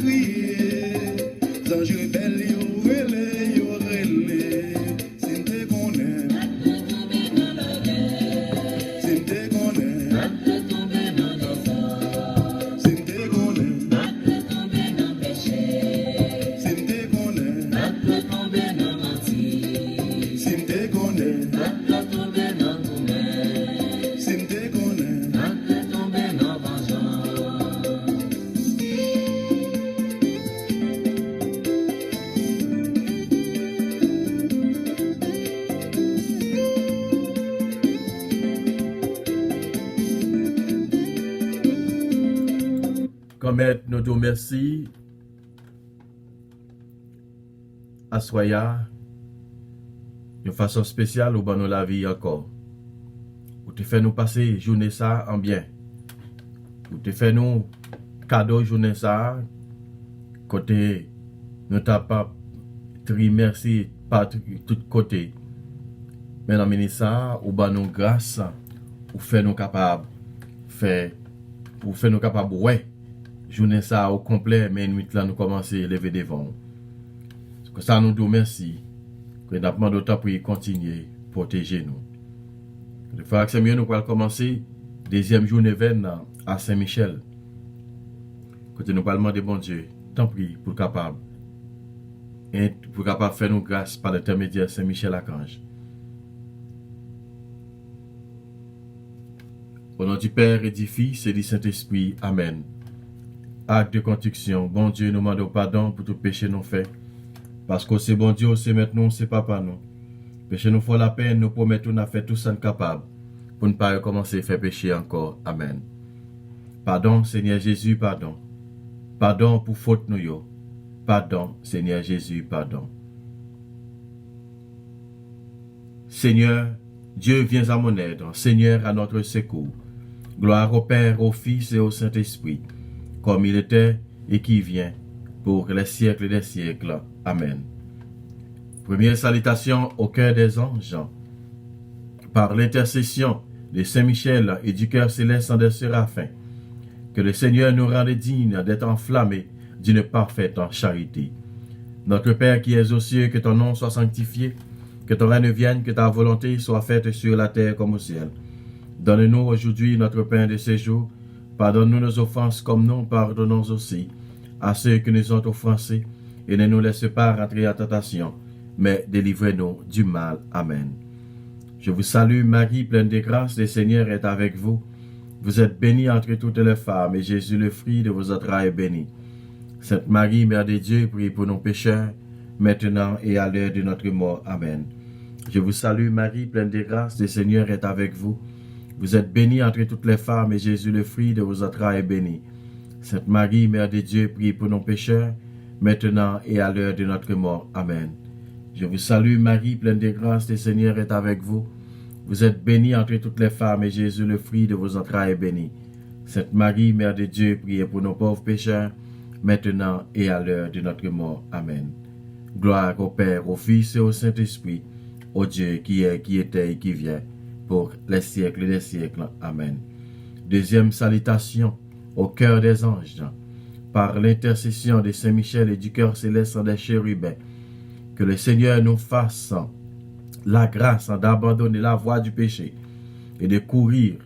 crier. Zange rebelle, yo relé. Sinte konen. Sinte konen. Sinte konen. Sinte konen. Sinte konen. Sinte konen. Commettre nous te merci à Soya de façon spéciale au bon nous la vie encore. Ou te fait nous passer journée ça en bien. Ou te fait nous cadeau journée ça côté nous t'a pas tri merci par tout côté. Mais dans ça ou ban nous grâce ou fait nous capable ouais journée ça au complet mais nuit là nous commencer lever devant. Que ça nous dit merci. Que nous demandons d'autant pour y continuer protéger nous. Le frère c'est mieux nous allons commencer deuxième journée veine à Saint-Michel. Côté nous allons demander bon Dieu, tant pis pour capable faire nous grâce par l'intermédiaire Saint-Michel Archange. Au nom du Père et du Fils et du Saint-Esprit, Amen. Acte de contrition, bon Dieu, nous demandons pardon pour tout péché nous fait. Parce que c'est bon Dieu, c'est maintenant, c'est papa nous. Péché nous faut la peine, nous promettons nous faire tout ça capable pour ne pas recommencer à faire péché encore. Amen. Pardon, Seigneur Jésus, pardon. Pardon pour faute nous yo. Pardon, Seigneur Jésus, pardon. Seigneur, Dieu vient à mon aide, Seigneur à notre secours. Gloire au Père, au Fils et au Saint-Esprit, comme il était et qui vient, pour les siècles des siècles. Amen. Première salutation au cœur des anges. Par l'intercession de Saint-Michel et du cœur céleste des séraphins, que le Seigneur nous rende dignes d'être enflammés d'une parfaite charité. Notre Père qui es aux cieux, que ton nom soit sanctifié, que ton règne vienne, que ta volonté soit faite sur la terre comme au ciel. Donne-nous aujourd'hui notre pain de ce jour. Pardonne-nous nos offenses comme nous pardonnons aussi à ceux qui nous ont offensés, et ne nous laisse pas rentrer en tentation, mais délivrez-nous du mal. Amen. Je vous salue Marie, pleine de grâce, le Seigneur est avec vous. Vous êtes bénie entre toutes les femmes, et Jésus, le fruit de vos entrailles, est béni. Sainte Marie, Mère de Dieu, priez pour nos pécheurs, maintenant et à l'heure de notre mort. Amen. Je vous salue Marie, pleine de grâce, le Seigneur est avec vous. Vous êtes bénie entre toutes les femmes, et Jésus, le fruit de vos entrailles, est béni. Sainte Marie, Mère de Dieu, priez pour nos pécheurs, maintenant et à l'heure de notre mort. Amen. Je vous salue Marie, pleine de grâce, le Seigneur est avec vous. Vous êtes bénie entre toutes les femmes, et Jésus, le fruit de vos entrailles, est béni. Sainte Marie, Mère de Dieu, priez pour nos pauvres pécheurs, maintenant et à l'heure de notre mort. Amen. Gloire au Père, au Fils et au Saint-Esprit, au Dieu qui est, qui était et qui vient, pour les siècles des siècles. Amen. Deuxième salutation au cœur des anges, par l'intercession de Saint-Michel et du cœur céleste des chérubins, que le Seigneur nous fasse la grâce d'abandonner la voie du péché et de courir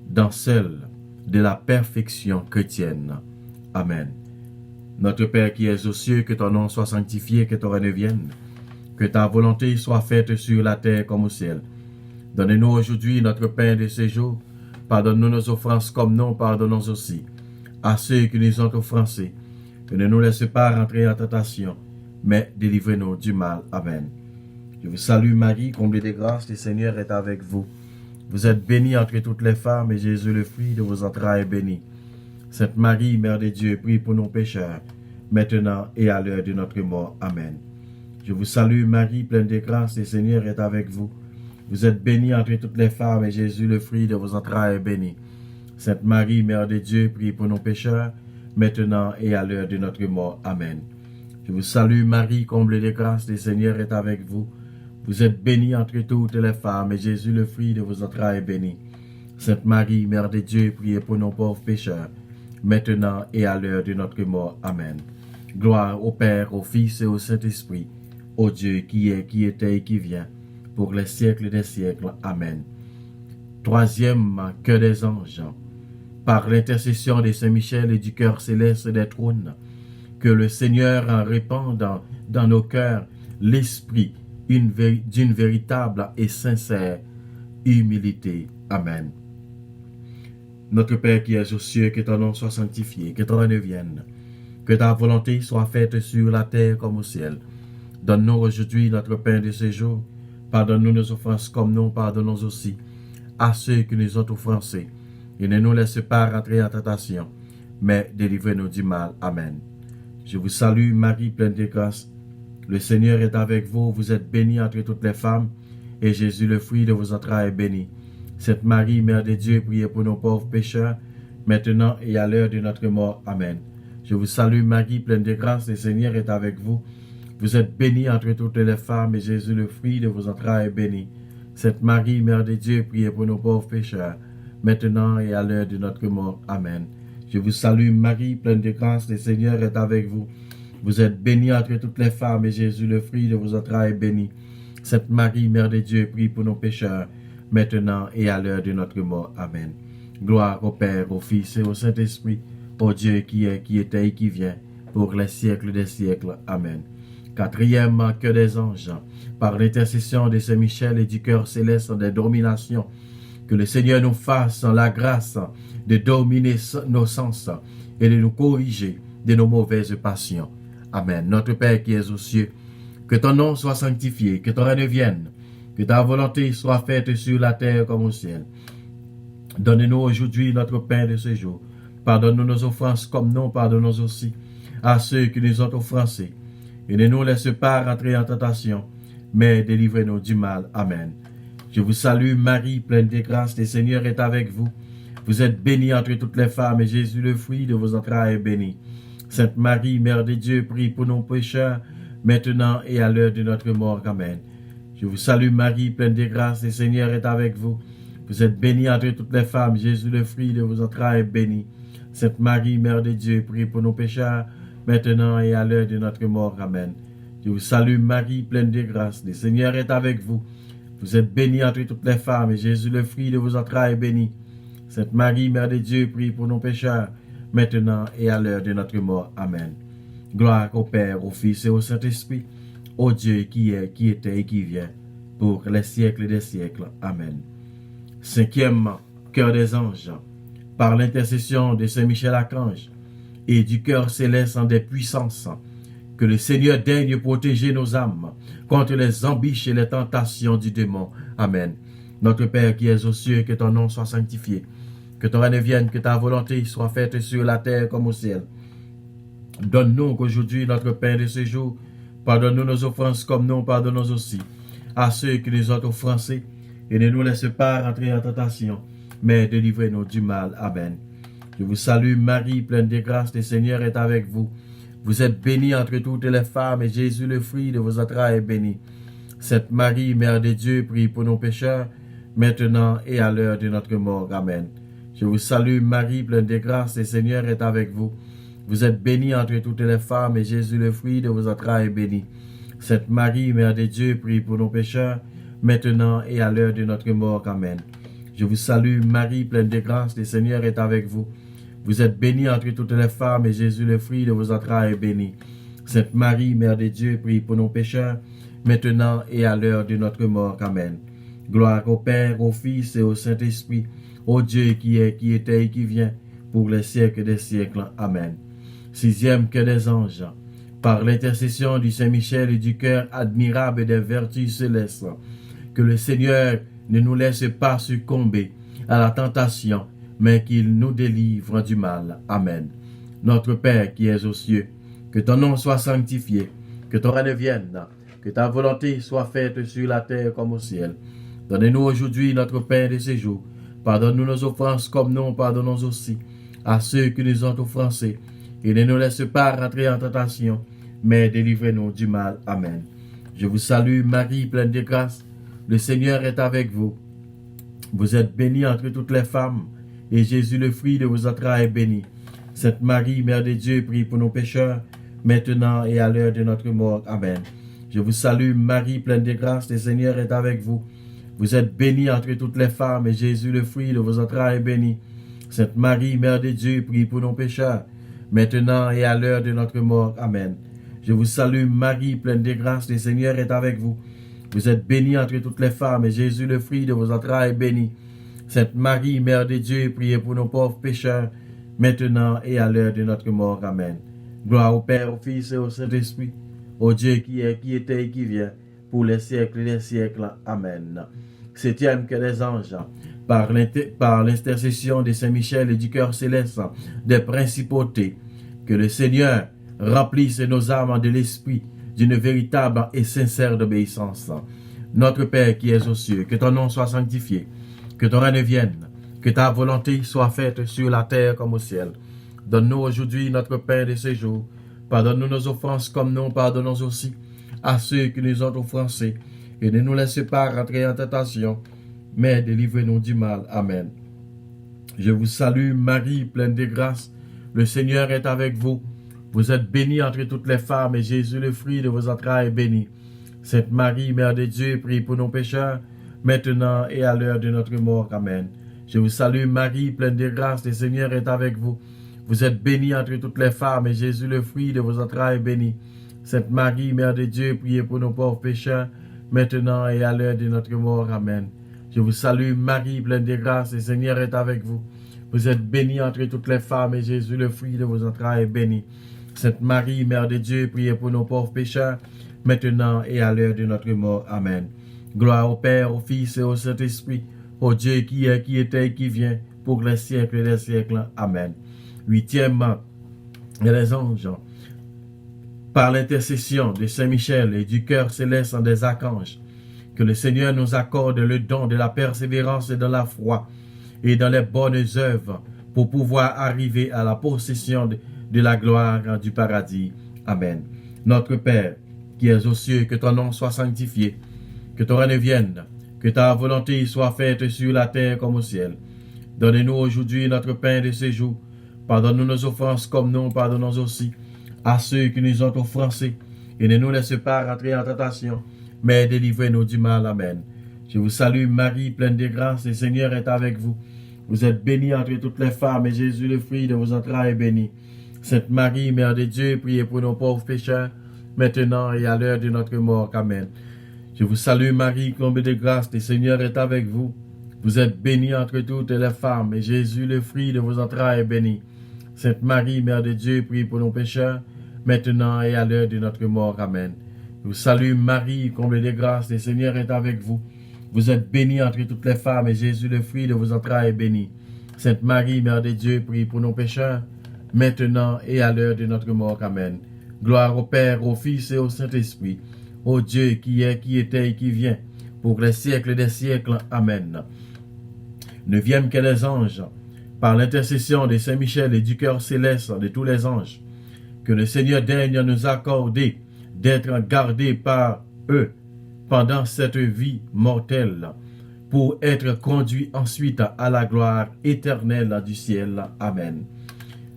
dans celle de la perfection chrétienne. Amen. Notre Père qui es aux cieux, que ton nom soit sanctifié, que ton règne vienne, que ta volonté soit faite sur la terre comme au ciel. Donne-nous aujourd'hui notre pain de ce jour. Pardonne-nous nos offenses comme nous pardonnons aussi à ceux qui nous ont offensés. Et ne nous laisse pas rentrer en tentation, mais délivrez-nous du mal. Amen. Je vous salue Marie, comblée de grâce, le Seigneur est avec vous. Vous êtes bénie entre toutes les femmes, et Jésus, le fruit de vos entrailles, est béni. Sainte Marie, Mère de Dieu, prie pour nos pécheurs, maintenant et à l'heure de notre mort. Amen. Je vous salue Marie, pleine de grâce, le Seigneur est avec vous. Vous êtes bénie entre toutes les femmes, et Jésus, le fruit de vos entrailles, est béni. Sainte Marie, Mère de Dieu, prie pour nos pécheurs, maintenant et à l'heure de notre mort. Amen. Je vous salue Marie, comblée de grâce, le Seigneur est avec vous. Vous êtes bénie entre toutes les femmes, et Jésus, le fruit de vos entrailles, est béni. Sainte Marie, Mère de Dieu, priez pour nos pauvres pécheurs, maintenant et à l'heure de notre mort. Amen. Gloire au Père, au Fils et au Saint-Esprit, au Dieu qui est, qui était et qui vient, pour les siècles des siècles. Amen. Troisième cœur des anges, par l'intercession de Saint-Michel et du cœur céleste des trônes, que le Seigneur répande dans nos cœurs l'esprit d'une véritable et sincère humilité. Amen. Notre Père qui es aux cieux, que ton nom soit sanctifié, que ton règne vienne, que ta volonté soit faite sur la terre comme au ciel. Donne-nous aujourd'hui notre pain de ce jour. Pardonne-nous nos offenses comme nous pardonnons aussi à ceux qui nous ont offensés. Et ne nous laisse pas rentrer en tentation, mais délivrez-nous du mal. Amen. Je vous salue, Marie, pleine de grâce. Le Seigneur est avec vous. Vous êtes bénie entre toutes les femmes, et Jésus, le fruit de vos entrailles, est béni. Sainte Marie, Mère de Dieu, priez pour nos pauvres pécheurs, maintenant et à l'heure de notre mort. Amen. Je vous salue, Marie, pleine de grâce. Le Seigneur est avec vous. Vous êtes bénie entre toutes les femmes, et Jésus, le fruit de vos entrailles, est béni. Sainte Marie, Mère de Dieu, priez pour nos pauvres pécheurs, maintenant et à l'heure de notre mort. Amen. Je vous salue, Marie, pleine de grâce. Le Seigneur est avec vous. Vous êtes bénie entre toutes les femmes, et Jésus, le fruit de vos entrailles, est béni. Sainte Marie, Mère de Dieu, prie pour nos pécheurs, maintenant et à l'heure de notre mort. Amen. Gloire au Père, au Fils et au Saint-Esprit, au Dieu qui est, qui était et qui vient, pour les siècles des siècles. Amen. Quatrième cœur des anges, par l'intercession de Saint-Michel et du cœur céleste des dominations, que le Seigneur nous fasse la grâce de dominer nos sens et de nous corriger de nos mauvaises passions. Amen. Notre Père qui es aux cieux, que ton nom soit sanctifié, que ton règne vienne, que ta volonté soit faite sur la terre comme au ciel. Donne-nous aujourd'hui notre pain de ce jour. Pardonne-nous nos offenses comme nous pardonnons aussi à ceux qui nous ont offensés. Et ne nous laisse pas rentrer en tentation, mais délivrez-nous du mal. Amen. Je vous salue, Marie, pleine de grâce. Le Seigneur est avec vous. Vous êtes bénie entre toutes les femmes, et Jésus, le fruit de vos entrailles, est béni. Sainte Marie, Mère de Dieu, prie pour nos pécheurs, maintenant et à l'heure de notre mort. Amen. Je vous salue, Marie, pleine de grâce. Le Seigneur est avec vous. Vous êtes bénie entre toutes les femmes. Jésus, le fruit de vos entrailles, est béni. Sainte Marie, Mère de Dieu, prie pour nos pécheurs, maintenant et à l'heure de notre mort. Amen. Je vous salue, Marie, pleine de grâce. Le Seigneur est avec vous. Vous êtes bénie entre toutes les femmes, et Jésus, le fruit de vos entrailles, est béni. Sainte Marie, Mère de Dieu, prie pour nos pécheurs, maintenant et à l'heure de notre mort. Amen. Gloire au Père, au Fils et au Saint-Esprit, au Dieu qui est, qui était et qui vient, pour les siècles des siècles. Amen. Cinquième cœur des anges, par l'intercession de Saint-Michel-Archange et du cœur céleste en des puissances, que le Seigneur daigne protéger nos âmes contre les embûches et les tentations du démon. Amen. Notre Père qui es aux cieux, que ton nom soit sanctifié, que ton règne vienne, que ta volonté soit faite sur la terre comme au ciel. Donne-nous aujourd'hui notre pain de ce jour. Pardonne-nous nos offenses comme nous pardonnons aussi à ceux qui nous ont offensés, et ne nous laisse pas rentrer en tentation, mais délivrez-nous du mal. Amen. Je vous salue, Marie, pleine de grâce. Le Seigneur est avec vous. Vous êtes bénie entre toutes les femmes, et Jésus, le fruit de vos entrailles, est béni. Sainte Marie, Mère de Dieu, prie pour nos pécheurs, maintenant et à l'heure de notre mort. Amen. Je vous salue, Marie, pleine de grâce. Le Seigneur est avec vous. Vous êtes bénie entre toutes les femmes, et Jésus, le fruit de vos entrailles, est béni. Sainte Marie, Mère de Dieu, prie pour nos pécheurs, maintenant et à l'heure de notre mort. Amen. Je vous salue, Marie, pleine de grâce. Le Seigneur est avec vous. Vous êtes bénie entre toutes les femmes, et Jésus, le fruit de vos entrailles, est béni. Sainte Marie, Mère de Dieu, prie pour nos pécheurs, maintenant et à l'heure de notre mort. Amen. Gloire au Père, au Fils et au Saint-Esprit, au Dieu qui est, qui était et qui vient, pour les siècles des siècles. Amen. Sixième cœur des anges, par l'intercession du Saint-Michel et du cœur admirable des vertus célestes, que le Seigneur ne nous laisse pas succomber à la tentation, mais qu'il nous délivre du mal. Amen. Notre Père qui es aux cieux, que ton nom soit sanctifié, que ton règne vienne, que ta volonté soit faite sur la terre comme au ciel. Donne-nous aujourd'hui notre pain de ce jour. Pardonne-nous nos offenses comme nous pardonnons aussi à ceux qui nous ont offensés. Et ne nous laisse pas rentrer en tentation, mais délivrez-nous du mal. Amen. Je vous salue, Marie, pleine de grâce. Le Seigneur est avec vous. Vous êtes bénie entre toutes les femmes, et Jésus, le fruit de vos entrailles, est béni. Sainte Marie, Mère de Dieu, prie pour nos pécheurs, maintenant et à l'heure de notre mort. Amen. Je vous salue, Marie, pleine de grâce, le Seigneur est avec vous. Vous êtes bénie entre toutes les femmes, et Jésus, le fruit de vos entrailles, est béni. Sainte Marie, Mère de Dieu, prie pour nos pécheurs, maintenant et à l'heure de notre mort. Amen. Je vous salue, Marie, pleine de grâce, le Seigneur est avec vous. Vous êtes bénie entre toutes les femmes, et Jésus, le fruit de vos entrailles, est béni. Sainte Marie, Mère de Dieu, priez pour nos pauvres pécheurs, maintenant et à l'heure de notre mort. Amen. Gloire au Père, au Fils et au Saint-Esprit, au Dieu qui est, qui était et qui vient, pour les siècles des siècles. Amen. Septième que les anges, par l'intercession de Saint-Michel et du cœur céleste, des principautés, que le Seigneur remplisse nos âmes de l'esprit d'une véritable et sincère obéissance. Notre Père qui es aux cieux, que ton nom soit sanctifié, que ton règne vienne, que ta volonté soit faite sur la terre comme au ciel. Donne-nous aujourd'hui notre pain de ce jour. Pardonne-nous nos offenses comme nous pardonnons aussi à ceux qui nous ont offensés. Et ne nous laisse pas rentrer en tentation, mais délivre-nous du mal. Amen. Je vous salue, Marie, pleine de grâce. Le Seigneur est avec vous. Vous êtes bénie entre toutes les femmes, et Jésus, le fruit de vos entrailles, est béni. Sainte Marie, Mère de Dieu, prie pour nos pécheurs, maintenant et à l'heure de notre mort. Amen. Je vous salue, Marie, pleine de grâce, le Seigneur est avec vous. Vous êtes bénie entre toutes les femmes, et Jésus, le fruit de vos entrailles, est béni. Sainte Marie, Mère de Dieu, priez pour nos pauvres pécheurs, maintenant et à l'heure de notre mort. Amen. Je vous salue, Marie, pleine de grâce, le Seigneur est avec vous. Vous êtes bénie entre toutes les femmes, et Jésus, le fruit de vos entrailles, est béni. Sainte Marie, Mère de Dieu, priez pour nos pauvres pécheurs, maintenant et à l'heure de notre mort. Amen. Gloire au Père, au Fils et au Saint-Esprit, au Dieu qui est, qui était et qui vient, pour les siècles des siècles. Amen. Huitièmement, les anges, par l'intercession de Saint-Michel et du cœur céleste des archanges, que le Seigneur nous accorde le don de la persévérance et de la foi et dans les bonnes œuvres pour pouvoir arriver à la possession de la gloire du paradis. Amen. Notre Père, qui es aux cieux, que ton nom soit sanctifié, que ton règne vienne, que ta volonté soit faite sur la terre comme au ciel. Donne-nous aujourd'hui notre pain de ce jour. Pardonne-nous nos offenses comme nous pardonnons aussi à ceux qui nous ont offensés. Et ne nous laisse pas rentrer en tentation, mais délivrez-nous du mal. Amen. Je vous salue, Marie, pleine de grâce, le Seigneur est avec vous. Vous êtes bénie entre toutes les femmes, et Jésus, le fruit de vos entrailles, est béni. Sainte Marie, Mère de Dieu, priez pour nos pauvres pécheurs, maintenant et à l'heure de notre mort. Amen. Je vous salue, Marie, comblée de grâce, le Seigneur est avec vous. Vous êtes bénie entre toutes les femmes, et Jésus, le fruit de vos entrailles, est béni. Sainte Marie, Mère de Dieu, priez pour nos pécheurs, maintenant et à l'heure de notre mort. Amen. Je vous salue, Marie, comblée de grâce, le Seigneur est avec vous. Vous êtes bénie entre toutes les femmes, et Jésus, le fruit de vos entrailles, est béni. Sainte Marie, Mère de Dieu, priez pour nos pécheurs, maintenant et à l'heure de notre mort. Amen. Gloire au Père, au Fils et au Saint-Esprit, au Dieu qui est, qui était et qui vient, pour les siècles des siècles. Amen. Neuvième que les anges, par l'intercession de Saint-Michel et du cœur céleste de tous les anges, que le Seigneur daigne nous accorder d'être gardés par eux pendant cette vie mortelle, pour être conduits ensuite à la gloire éternelle du ciel. Amen.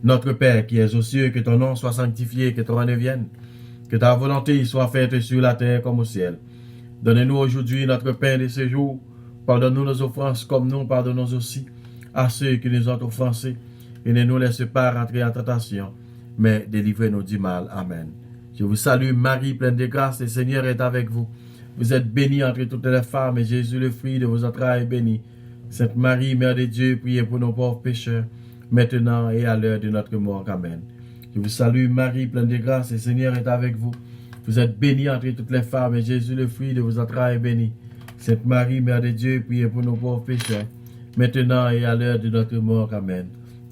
Notre Père qui es aux cieux, que ton nom soit sanctifié, que ton règne vienne, que ta volonté soit faite sur la terre comme au ciel. Donne-nous aujourd'hui notre pain de ce jour. Pardonne-nous nos offenses comme nous pardonnons aussi à ceux qui nous ont offensés. Et ne nous laisse pas rentrer en tentation, mais délivrez-nous du mal. Amen. Je vous salue, Marie, pleine de grâce, le Seigneur est avec vous. Vous êtes bénie entre toutes les femmes, et Jésus, le fruit de vos entrailles, est béni. Sainte Marie, Mère de Dieu, priez pour nos pauvres pécheurs, maintenant et à l'heure de notre mort. Amen. Je vous salue, Marie, pleine de grâce, le Seigneur est avec vous. Vous êtes bénie entre toutes les femmes, et Jésus, le fruit de vos entrailles, est béni. Sainte Marie, Mère de Dieu, priez pour nos pauvres pécheurs, maintenant et à l'heure de notre mort. Amen.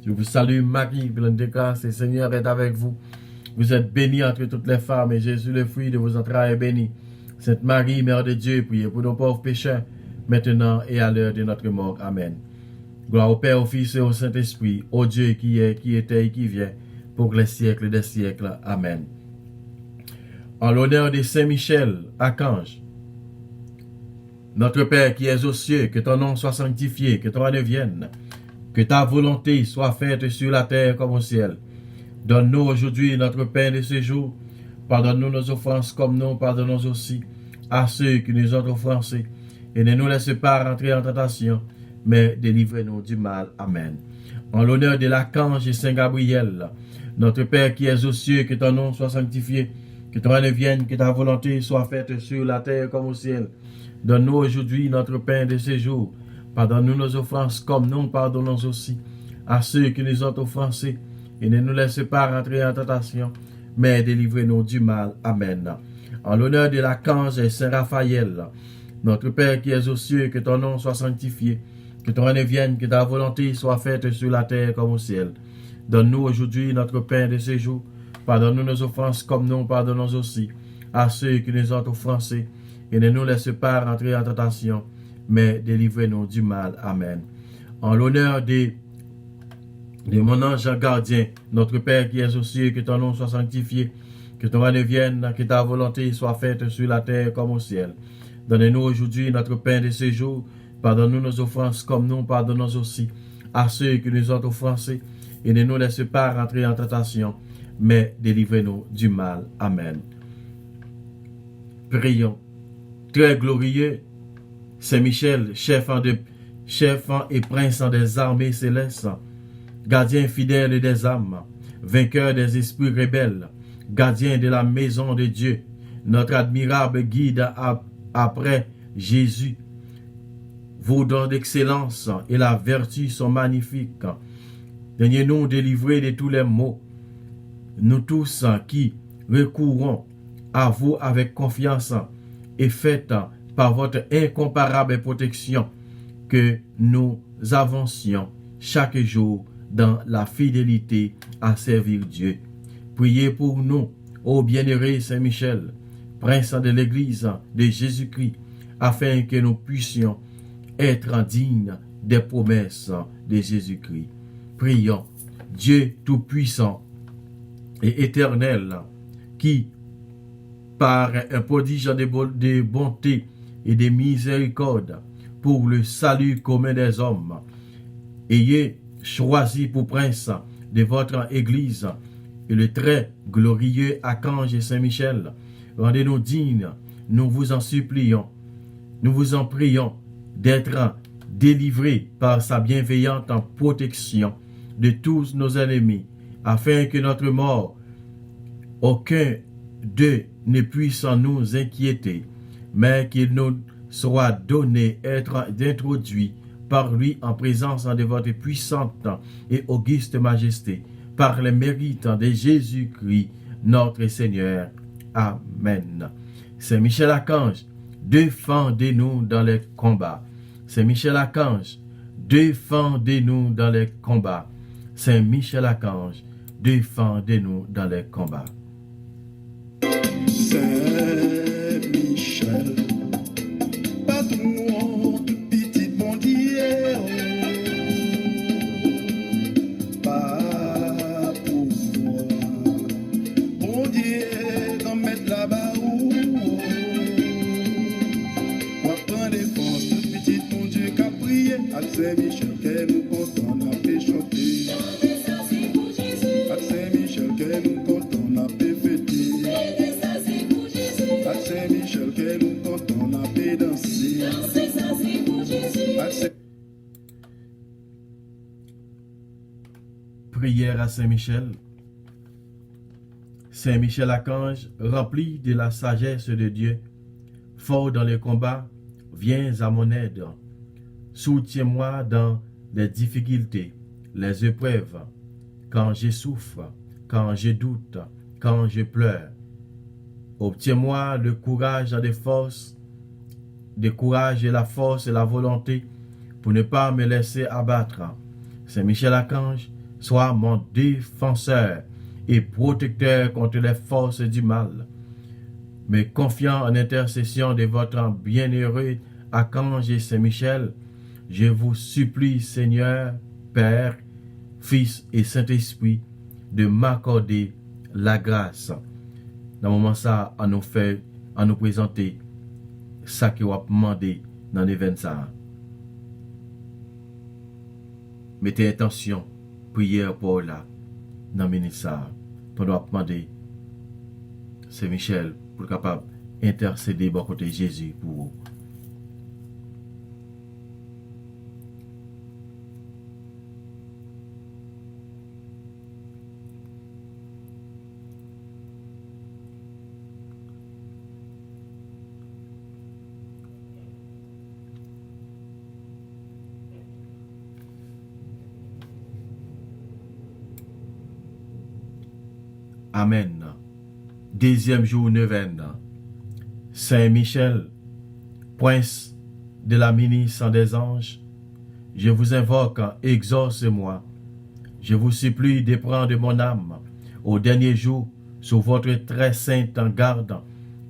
Je vous salue, Marie, pleine de grâce, le Seigneur est avec vous. Vous êtes bénie entre toutes les femmes, et Jésus, le fruit de vos entrailles, est béni. Sainte Marie, Mère de Dieu, priez pour nos pauvres pécheurs, maintenant et à l'heure de notre mort. Amen. Gloire au Père, au Fils et au Saint-Esprit, au Dieu qui est, qui était et qui vient, pour les siècles des siècles. Amen. En l'honneur de Saint Michel, archange, notre Père qui es aux cieux, que ton nom soit sanctifié, que ton règne vienne, Que ta volonté soit faite sur la terre comme au ciel. Donne-nous aujourd'hui notre pain de ce jour. Pardonne-nous nos offenses comme nous pardonnons aussi à ceux qui nous ont offensés. Et ne nous laisse pas rentrer en tentation, mais délivre-nous du mal. Amen. En l'honneur de l'archange et Saint Gabriel, notre Père qui es aux cieux, que ton nom soit sanctifié, que ton règne vienne, que ta volonté soit faite sur la terre comme au ciel. Donne-nous aujourd'hui notre pain de ce jour. Pardonne-nous nos offenses comme nous pardonnons aussi à ceux qui nous ont offensés. Et ne nous laisse pas rentrer en tentation, mais délivre-nous du mal. Amen. En l'honneur de l'archange et Saint Raphaël, notre Père qui es aux cieux, que ton nom soit sanctifié, que ton règne vienne, que ta volonté soit faite sur la terre comme au ciel. Donne-nous aujourd'hui notre pain de ce jour. Pardonne-nous nos offenses comme nous pardonnons aussi à ceux qui nous ont offensés. Et ne nous laisse pas rentrer en tentation, mais délivre-nous du mal. Amen. En l'honneur de mon ange gardien, notre Père qui es aux cieux, que ton nom soit sanctifié, que ton règne vienne, que ta volonté soit faite sur la terre comme au ciel. Donne-nous aujourd'hui notre pain de ce jour. Pardonne-nous nos offenses comme nous pardonnons aussi à ceux qui nous ont offensés. Et ne nous laisse pas rentrer en tentation, mais délivre-nous du mal. Amen. Prions. Très glorieux, Saint Michel, chef et prince des armées célestes, gardien fidèle des âmes, vainqueur des esprits rebelles, gardien de la maison de Dieu, notre admirable guide après Jésus. Vos dons d'excellence et la vertu sont magnifiques. Daignez-nous délivrer de tous les maux. Nous tous qui recourons à vous avec confiance et faites par votre incomparable protection que nous avancions chaque jour dans la fidélité à servir Dieu. Priez pour nous, ô bienheureux Saint Michel, prince de l'Église de Jésus-Christ, afin que nous puissions être dignes des promesses de Jésus-Christ. Prions, Dieu Tout-Puissant et Éternel, qui, par un prodige de bonté et de miséricorde pour le salut commun des hommes, ayez choisi pour prince de votre Église et le très glorieux archange Saint-Michel. Rendez-nous dignes, nous vous en supplions, nous vous en prions d'être délivrés par sa bienveillante protection de tous nos ennemis, afin que notre mort, aucun d'eux ne puisse nous inquiéter, mais qu'il nous soit donné d'introduit par lui en présence de votre puissante et auguste majesté, par les mérites de Jésus-Christ, notre Seigneur. Amen. Saint Michel Archange, défendez-nous dans les combats. Saint Michel Archange, défendez-nous dans les combats. Saint Michel Archange, défendez-nous dans les combats. Saint Michel, patron tout petit bon Dieu, pas pouvoir, bon Dieu, d'en mettre là-bas où, moi prends des forces, tout petit bon Dieu qu'a prié, à Saint Michel, que nous comptons, on a fait chanter, à Saint Michel, que nous comptons, on a fait fêter. Saint-Michel, que nous comptons, on a fait danser. Prière à Saint-Michel. Saint-Michel Archange, rempli de la sagesse de Dieu, fort dans les combats, viens à mon aide. Soutiens-moi dans les difficultés, les épreuves, quand je souffre, quand je doute, quand je pleure. Obtiens-moi le courage et la force et la volonté pour ne pas me laisser abattre. Saint Michel Archange, sois mon défenseur et protecteur contre les forces du mal. Me confiant en intercession de votre bienheureux Archange Saint Michel, je vous supplie, Seigneur, Père, Fils et Saint-Esprit, de m'accorder la grâce. Dans le moment ça, à nous présenter ça qui va demander dans l'événement ça. mettez intention, prière pour là, dans le ministère, pendant demander, c'est Michel, pour capable intercéder bon côté Jésus pour vous. Amen. Deuxième jour neuvaine. Saint Michel, prince de la ministre des anges, je vous invoque, exauce-moi. Je vous supplie de prendre mon âme au dernier jour sous votre très sainte garde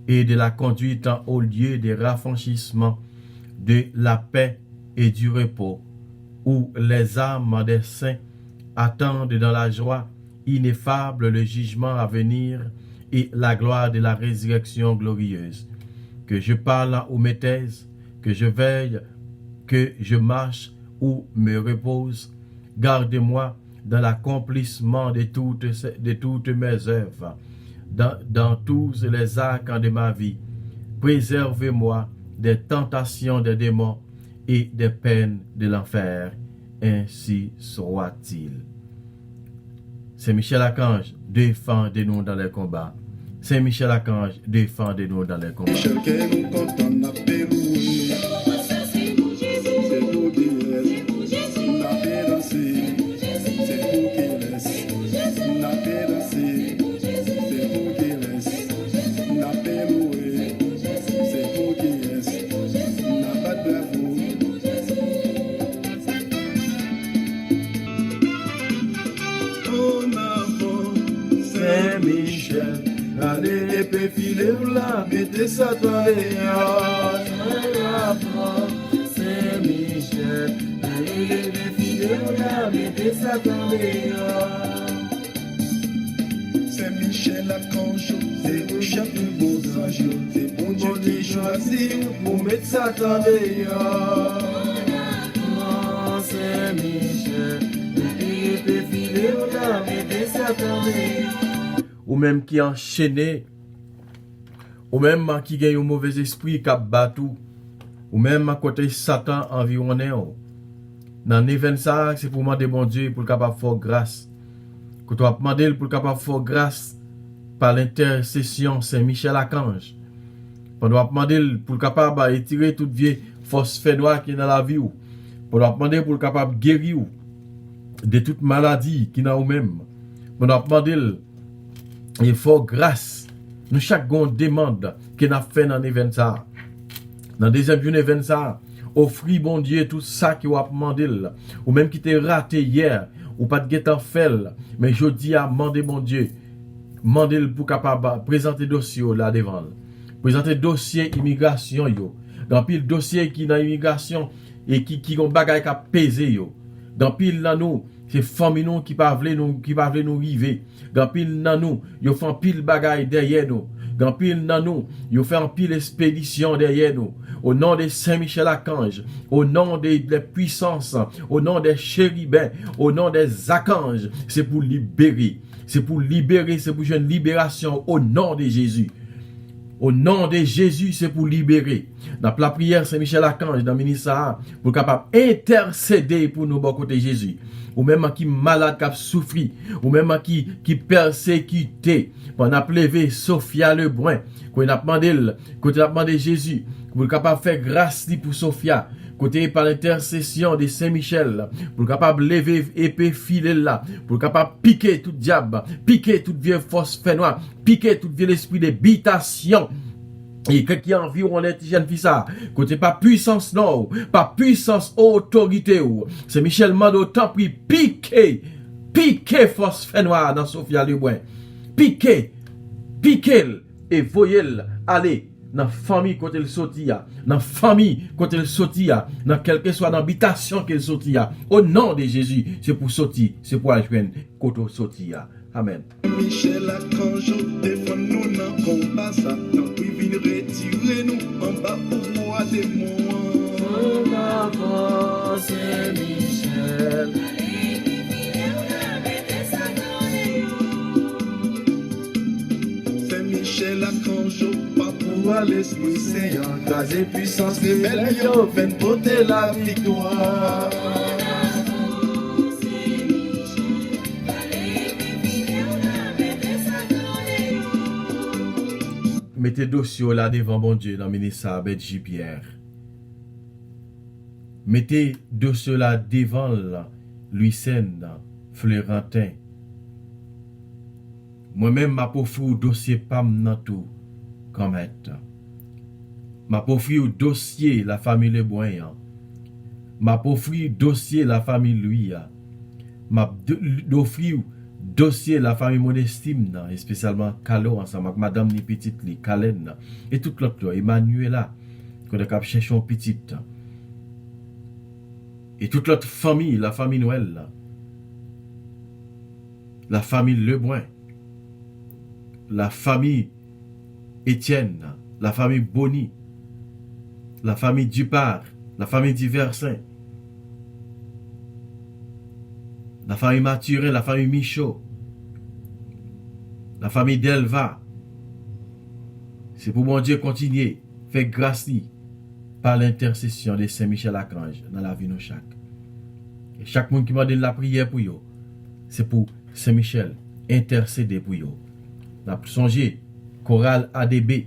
et de la conduire au lieu des rafraîchissements, de la paix et du repos, où les âmes des saints attendent dans la joie ineffable le jugement à venir et la gloire de la résurrection glorieuse. Que je parle ou me taise, que je veille, que je marche ou me repose, garde-moi dans l'accomplissement de toutes mes œuvres, dans tous les actes de ma vie. Préservez-moi des tentations des démons et des peines de l'enfer. Ainsi soit-il. Saint Michel Archange, défendez-nous dans les combats. Saint Michel Archange, défendez-nous dans les combats. Michel, que nous comptons, n'a pas loué. C'est pour Jésus. N'a pas dansé. C'est pour qu'il laisse. N'a pas dansé. C'est pour qu'il laisse. N'a pas loué. C'est pour qu'il laisse. N'a pas de bravo. Saint Michel, allez l'épée filer ou la mettez ça dans les Saint Michel, allez l'épée filer ou la mettez ça dans les Saint Michel Archange, c'est le chef de beaux anges, c'est bon Dieu qui choisit pour mettre ça dans les Saint Michel, allez l'épée filer ou la mettez ça dans les Ou même qui enchaîné, ou même qui gagne un mauvais esprit qui a battu, ou même à côté Satan environné. Dans l'événement ça, c'est pour demander mon Dieu pour capable faire grâce. Que tu as demandé pour capable faire grâce par l'intercession Saint Michel Archange. On doit demander pour capable étirer toute vieille force fait noire qui est dans la vie. On doit demander pour capable guérir de toute maladie qui est dans vous-même. On doit demander il faut grâce. Nous chaque demande que nous fait dans l'événement ça. Dans le deuxième jour d'événement ça, offrir bon Dieu tout ça qui va demander ou même qui t'est raté hier ou pas de guetter fait mais je dis à demander bon Dieu, demander pour capable présenter dossier là devant. Présenter dossier immigration yo. Dans pile dossier qui dans immigration et qui ont bagaille qui peser yo. Dans pile là nous c'est famille nous qui pas vle nous river. Dans pile nan nous, yo font pile bagaille derrière nous. Dans pile nan nous, yo fait en pile expédition derrière nous. Au nom de Saint Michel Archange, au nom des puissances, au nom des chérubins, au nom des archanges, c'est pour libérer. C'est pour libérer, c'est pour une libération au nom de Jésus. Au nom de Jésus, c'est pour libérer. Dans la prière, Saint Michel Archange, dans le ministère, pour capable intercéder pour nous, bon côté Jésus. Ou même qui malade, qui souffre, ou même qui persécuté. On a levé Sophia Lebrun, qu'on a demandé Jésus, pour capable faire grâce pour Sophia. Côté par l'intercession de Saint Michel, pour capable lever épée filer là, pour capable piquer tout diable, piquer toute vieille force fait noire, piquer tout vieil esprit d'habitation. Et qui environ les jeunes filles ça, côté pas puissance non, pas puissance autorité ou. C'est Michel Mando tant pris piquer force fait noire dans Sophia Lebrun. Piquer et voyez aller dans famille côté le sortia, dans famille côté le sortia, dans quel que soit l'habitation qu'elle sortia. Au nom de Jésus, c'est pour sortir, c'est pour joindre côté sortia. Amen. Michel Archange, défends-nous dans le combat, Satan, puis viens retirer nous en bas pour moi démon. En avant, c'est Michel. chaud, pas pouvoir l'esprit saillant, craser puissance, rébellion, veine porter la victoire. Mettez dossier là devant bon Dieu dans le ministère Benji Pierre. Mettez dossier là devant Louis Sen, Fleurantin. Moi-même, ma pauvre dossier pam nan tout, comme être. Ma pauvre dossier la famille Leboyan. Ma pauvre dossier la famille Louis. Ma d'offrir dossier la famille Monestime, et spécialement Calo ensemble avec madame ni petite li, Kalen, et tout l'autre, Emmanuela, qu'on a cap chercher une petite. Et toute l'autre famille, la famille Noël, la famille Lebrun, la famille Étienne, la famille Bonny, la famille Dupart, la famille Diversin, la famille Mathurin, la famille Michaud, la famille Delva. C'est pour mon Dieu continuer, faire grâce par l'intercession de Saint-Michel-Archange dans la vie de chaque. Et chaque monde qui m'a donné la prière pour eux, c'est pour Saint-Michel intercéder pour eux. On a songé, chorale ADB,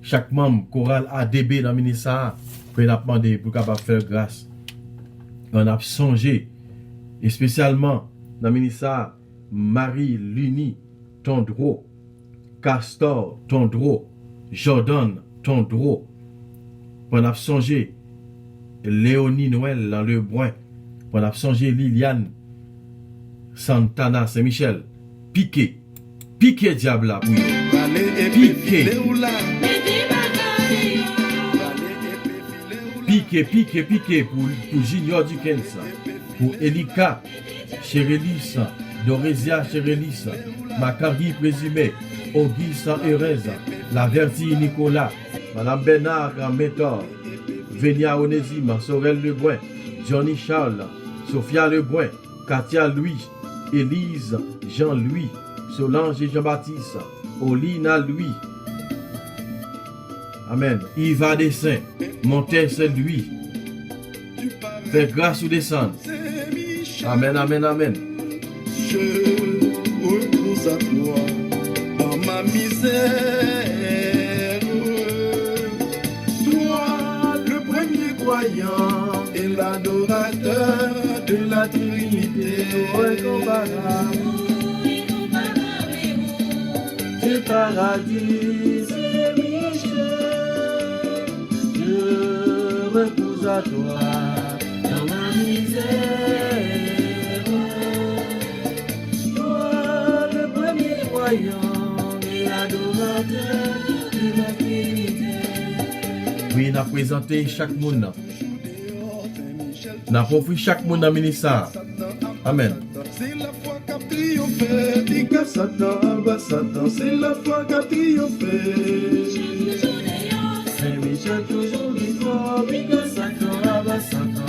chaque membre chorale ADB dans le ministère, pour demander pour capable faire grâce. On a songé, et spécialement dans le ministère, Marie-Luni Tondreau, Castor Tondreau, Jordan Tondreau, on a songé Léonie Noël dans le Boin, on a songé Liliane Santana Saint-Michel, Piqué diable là pour Piqué pour Junior Dickens, pour Elika Chérelis, Dorésia Chérelis, Macari Présumé, Auguste Erez, La Vertie Nicolas, Madame Bernard Méthor, Vénia Onésime, Sorel Lebrun, Johnny Charles, Sophia Lebrun, Katia Louis, Élise Jean-Louis, Solange et Jean-Baptiste, Olina Louis. Amen. Yva Dessin, Montès Louis. Fais grâce ou descendre. Amen, amen, amen. Je repose à toi dans ma misère. Toi, le premier croyant et l'adorateur de la Trinité, incomparable. Du paradis, Saint-Michel, je repose à toi dans ma misère. Toi, le premier croyant et l'adorateur de la Trinité. Oui, on a présenté chaque monde. On a profité chaque monde dans le ministère. Amen. C'est la foi qu'a triomphé, dit que Satan, Satan, c'est la foi qu'a triomphé. Saint-Michel toujours vivant, dit que Satan, Satan.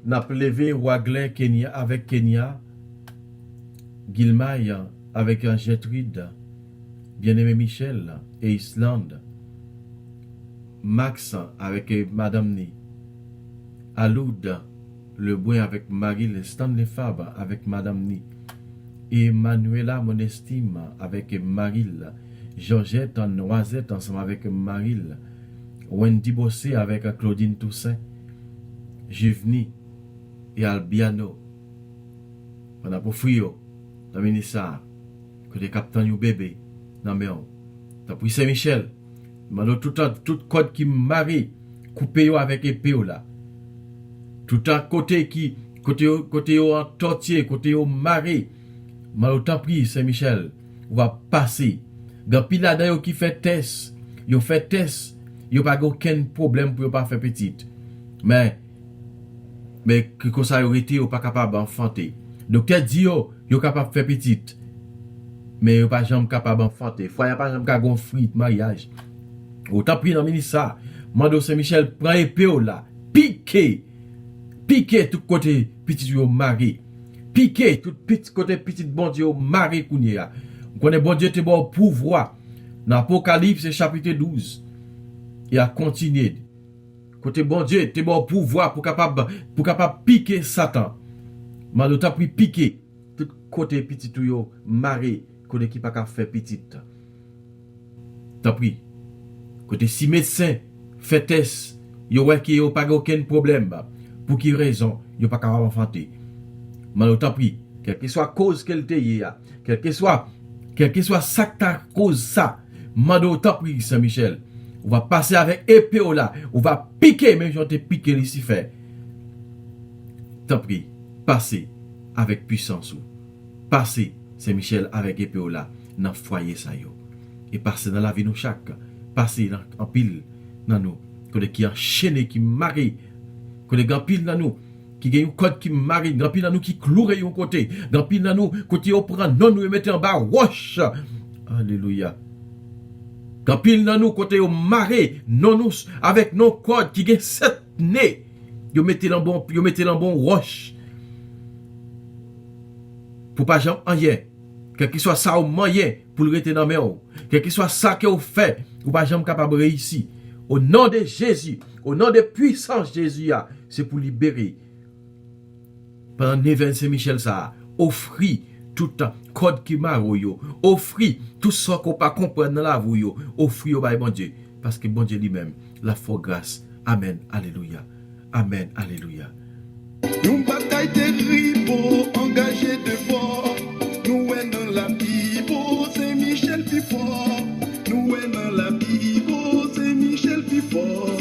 On a levé Waglin Kenya avec Kenya, Gilmaï avec Gertrude, bien-aimé Michel et Islande, Max avec Madame Ni, Aloud Lebrun avec Marie, Stanley Fabre avec Madame Ni, et Manuela Monestime avec Maril, Georgette en Noisette ensemble avec Maril, Wendy Bossé avec Claudine Toussaint, Juveni et Albiano. On a pour frio dans le ministère, que les captains ou bébé dans le maison. T'as pris Saint-Michel. Tout code qui marie, coupé avec épée là. Tout un côté qui, côté en tortier, côté au maré. Malheureusement, t'as pris Saint-Michel. On va passer. Dans pile là qui fait test, yo fait test, yo pas aucun problème pour pas faire petite. Mais que ça aurait été, yo pas capable d'enfanter. Docteur dit yo capable faire petite. Mais yo pas jamais capable d'enfanter. Faut y a pas jamais capable de mariage. Autant pris dans le ministère, Mando Saint-Michel prend épée là, piqué tout côté petit yo mari, piqué tout petit côté petit bon Dieu maré kounya. On connaît bon Dieu te bon pouvoir. Dans Apocalypse chapitre 12. Et a continué. Côté bon Dieu te bon pouvoir pour capable piquer Satan. Malo t'a pris piquer tout côté petit tout yo maré côté qui pas faire petit. T'as pris côté si médecin fait test yo ouais qui yo pas aucun problème pour qui raison yo pas capable enfanter. Malo t'a pris quelle que soit cause qu'elle te y a, quel que soit ça ta cause ça. Malo t'a pris Saint-Michel. On va passer avec épée là, on va piquer même si on te piqué Lucifer. T'as pris passer avec puissance. Passer Saint-Michel avec épée là dans foyer ça yo. Et passer dans la vie nous chaque, passer en pile dans nous, qui enchaîné qui marie, grand pile dans nous qui gagne un code qui marie, grand pile dans nous qui cloué un côté, grand pile dans nous côté on prend non nous mettre en bas roche. Alléluia. Grand pile dans nous côté on maré non nous avec nos codes qui gagne 7 nez. Yo mettez dans bon roche. Pour pas jamais rien. Quel que soit ça ou moyen pour le rester dans mes mains. Quel que soit ça que vous faites, vous pas jamais capable de réussir. Au nom de Jésus, au nom de puissance Jésus, c'est pour libérer. Pendant l'événement Saint-Michel, ça offrir tout le code qui m'a offrir tout ce qu'on pas comprendre dans la vie, offrir au bon Dieu. Parce que bon Dieu lui-même, la foi grâce. Amen. Alléluia. Amen. Alléluia. Nous bataille terrible, engagé de fort. Nous dans la Bible, c'est Michel plus fort. Nous dans la Bible, c'est Michel plus fort.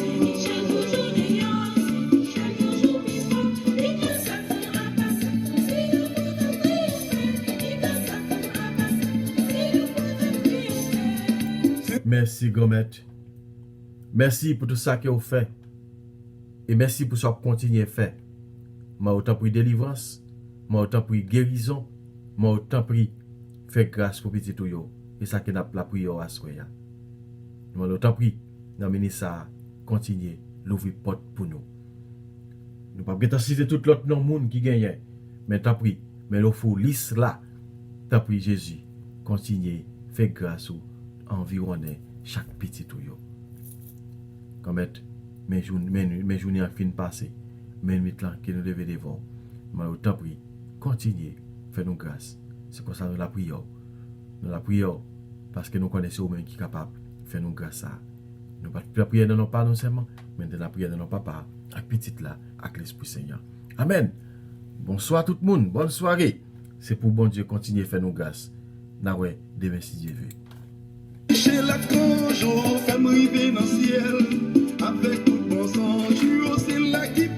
Merci, Gomet. Merci pour tout ça que vous faites. Et merci pour ça que vous continuez à faire. Moi, autant pour délivrance, moi, autant pour guérison, moi, autant pour faire grâce pour petit tout. Et ça que nous avons la prière à soi. Moi, autant pour dans le ministère, continuer l'ouvrir porte pour nous. Nous ne pouvons pas citer tout l'autre monde qui gagne. Mais t'as pris, mais le faut lisse là. T'as pris Jésus. Continuez, faire grâce ou environner chaque petit tout. Comme mes journées en fin passé, mes nuits là qui nous devons devant. Mais autant pris, continuez, faites-nous grâce. C'est pour ça que nous la prions. Nous la prions parce que nous connaissons au même qui est capable de faire nous grâce à. Nous ne la prions dans nos pas non seulement, mais de la prière dans nos papas, avec petit là, avec l'Esprit Seigneur. Amen. Bonsoir tout le monde, bonne soirée. C'est pour bon Dieu continuer à faire nous grâce. Naoué, demain si Dieu veut. Chez la conjo, femme rivée dans le ciel, avec tout bon sang, je suis aussi là qui